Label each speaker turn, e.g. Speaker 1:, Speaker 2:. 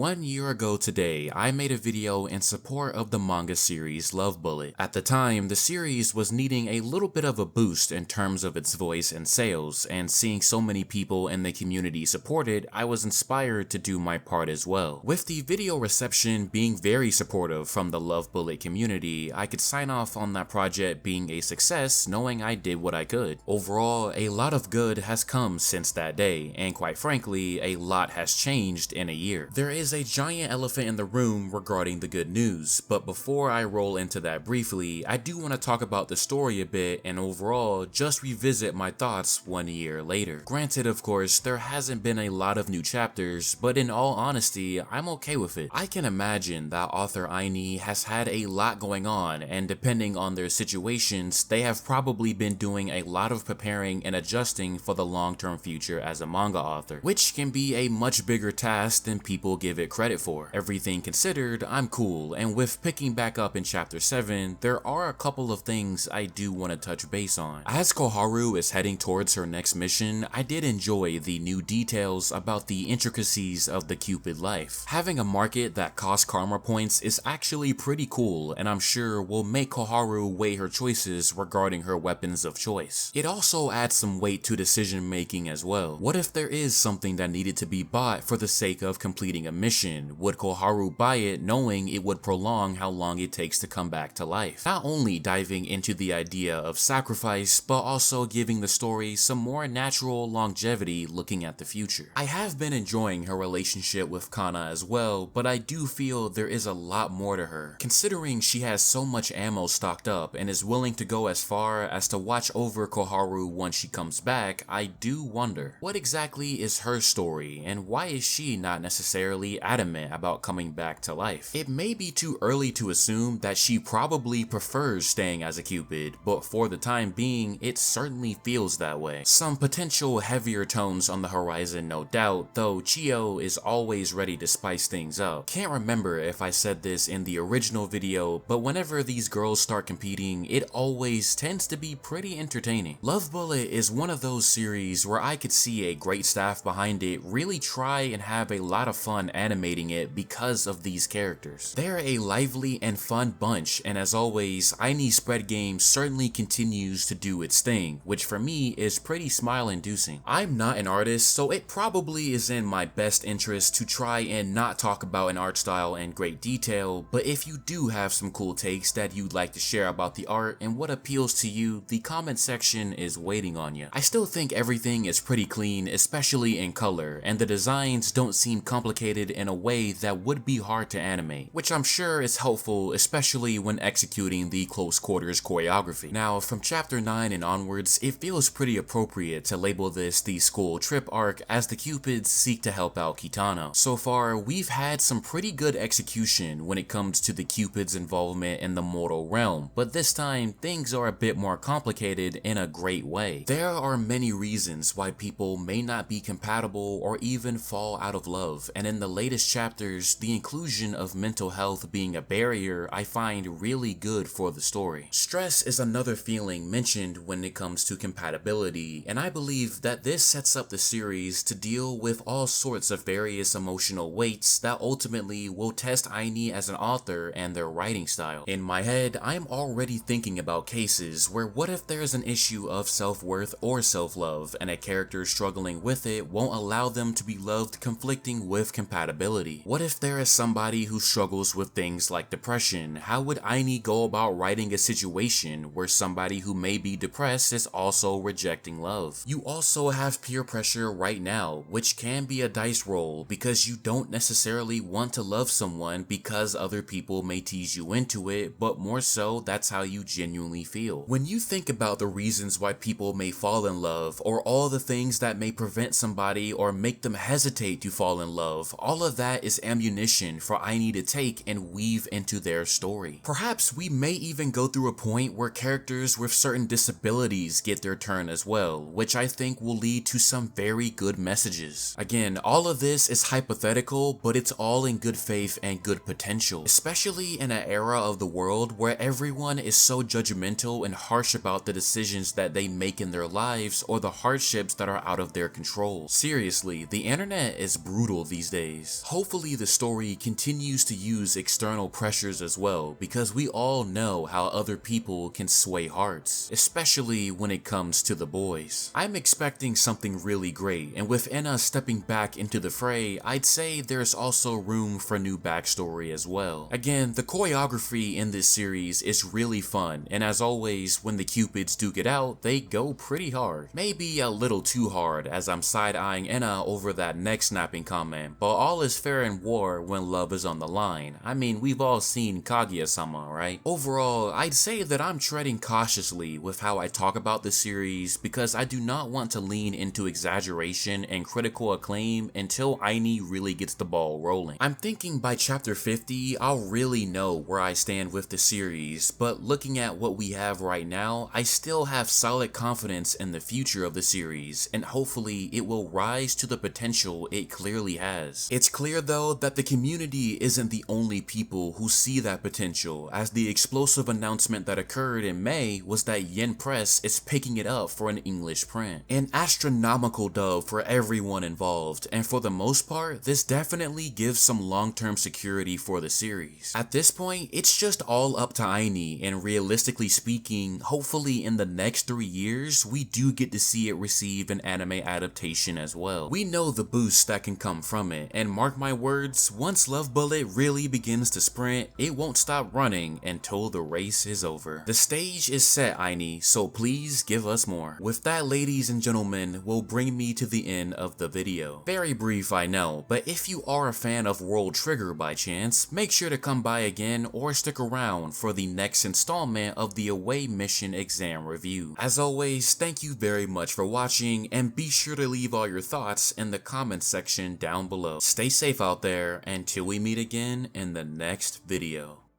Speaker 1: 1 year ago today, I made a video in support of the manga series Love Bullet. At the time, the series was needing a little bit of a boost in terms of its voice and sales, and seeing so many people in the community support it, I was inspired to do my part as well. With the video reception being very supportive from the Love Bullet community, I could sign off on that project being a success knowing I did what I could. Overall, a lot of good has come since that day, and quite frankly, a lot has changed in a year. There is a giant elephant in the room regarding the good news, but before I roll into that briefly, I do want to talk about the story a bit and overall just revisit my thoughts 1 year later. Granted, of course, there hasn't been a lot of new chapters, but in all honesty, I'm okay with it. I can imagine that author Aini has had a lot going on, and depending on their situations, they have probably been doing a lot of preparing and adjusting for the long-term future as a manga author, which can be a much bigger task than people give it credit for. Everything considered, I'm cool, and with picking back up in chapter 7, there are a couple of things I do want to touch base on. As Koharu is heading towards her next mission, I did enjoy the new details about the intricacies of the Cupid life. Having a market that costs karma points is actually pretty cool, and I'm sure will make Koharu weigh her choices regarding her weapons of choice. It also adds some weight to decision making as well. What if there is something that needed to be bought for the sake of completing a mission? Would Koharu buy it knowing it would prolong how long it takes to come back to life? Not only diving into the idea of sacrifice, but also giving the story some more natural longevity looking at the future. I have been enjoying her relationship with Kana as well, but I do feel there is a lot more to her. Considering she has so much ammo stocked up and is willing to go as far as to watch over Koharu once she comes back, I do wonder, what exactly is her story and why is she not necessarily adamant about coming back to life? It may be too early to assume that she probably prefers staying as a Cupid, but for the time being, it certainly feels that way. Some potential heavier tones on the horizon, no doubt, though Chio is always ready to spice things up. Can't remember if I said this in the original video, but whenever these girls start competing, it always tends to be pretty entertaining. Love Bullet is one of those series where I could see a great staff behind it really try and have a lot of fun animating it because of these characters. They're a lively and fun bunch, and as always, Aini's spread game certainly continues to do its thing, which for me is pretty smile-inducing. I'm not an artist, so it probably is in my best interest to try and not talk about an art style in great detail, but if you do have some cool takes that you'd like to share about the art and what appeals to you, the comment section is waiting on you. I still think everything is pretty clean, especially in color, and the designs don't seem complicated in a way that would be hard to animate, which I'm sure is helpful, especially when executing the close quarters choreography. Now, from chapter 9 and onwards, it feels pretty appropriate to label this the school trip arc as the Cupids seek to help out Kitano. So far, we've had some pretty good execution when it comes to the Cupids' involvement in the mortal realm, but this time, things are a bit more complicated in a great way. There are many reasons why people may not be compatible or even fall out of love, and in the latest chapters, the inclusion of mental health being a barrier I find really good for the story. Stress is another feeling mentioned when it comes to compatibility, and I believe that this sets up the series to deal with all sorts of various emotional weights that ultimately will test Aini as an author and their writing style. In my head, I'm already thinking about cases where what if there's an issue of self-worth or self-love, and a character struggling with it won't allow them to be loved conflicting with compatibility? What if there is somebody who struggles with things like depression? How would Aini go about writing a situation where somebody who may be depressed is also rejecting love? You also have peer pressure right now, which can be a dice roll because you don't necessarily want to love someone because other people may tease you into it, but more so that's how you genuinely feel. When you think about the reasons why people may fall in love, or all the things that may prevent somebody or make them hesitate to fall in love, all of that is ammunition for Aini to take and weave into their story. Perhaps we may even go through a point where characters with certain disabilities get their turn as well, which I think will lead to some very good messages. Again, all of this is hypothetical, but it's all in good faith and good potential, especially in an era of the world where everyone is so judgmental and harsh about the decisions that they make in their lives or the hardships that are out of their control. Seriously, the internet is brutal these days. series. Hopefully the story continues to use external pressures as well, because we all know how other people can sway hearts, especially when it comes to the boys. I'm expecting something really great, and with Enna stepping back into the fray, I'd say there's also room for new backstory as well. Again, the choreography in this series is really fun, and as always, when the Cupids duke it out, they go pretty hard. Maybe a little too hard, as I'm side-eyeing Enna over that neck snapping comment, but all is fair in war when love is on the line. I mean, we've all seen Kaguya-sama, right? Overall, I'd say that I'm treading cautiously with how I talk about the series, because I do not want to lean into exaggeration and critical acclaim until Aini really gets the ball rolling. I'm thinking by chapter 50, I'll really know where I stand with the series, but looking at what we have right now, I still have solid confidence in the future of the series, and hopefully it will rise to the potential it clearly has. It's clear though that the community isn't the only people who see that potential, as the explosive announcement that occurred in May was that Yen Press is picking it up for an English print. An astronomical dub for everyone involved, and for the most part, this definitely gives some long-term security for the series. At this point, it's just all up to Aini, and realistically speaking, hopefully in the next 3 years, we do get to see it receive an anime adaptation as well. We know the boost that can come from it, and mark my words, once Love Bullet really begins to sprint, it won't stop running until the race is over. The stage is set, Aini, so please give us more. With that, ladies and gentlemen, will bring me to the end of the video. Very brief, I know, but if you are a fan of World Trigger by chance, make sure to come by again or stick around for the next installment of the Away Mission exam review. As always, thank you very much for watching, and be sure to leave all your thoughts in the comments section down below. Stay safe out there until we meet again in the next video.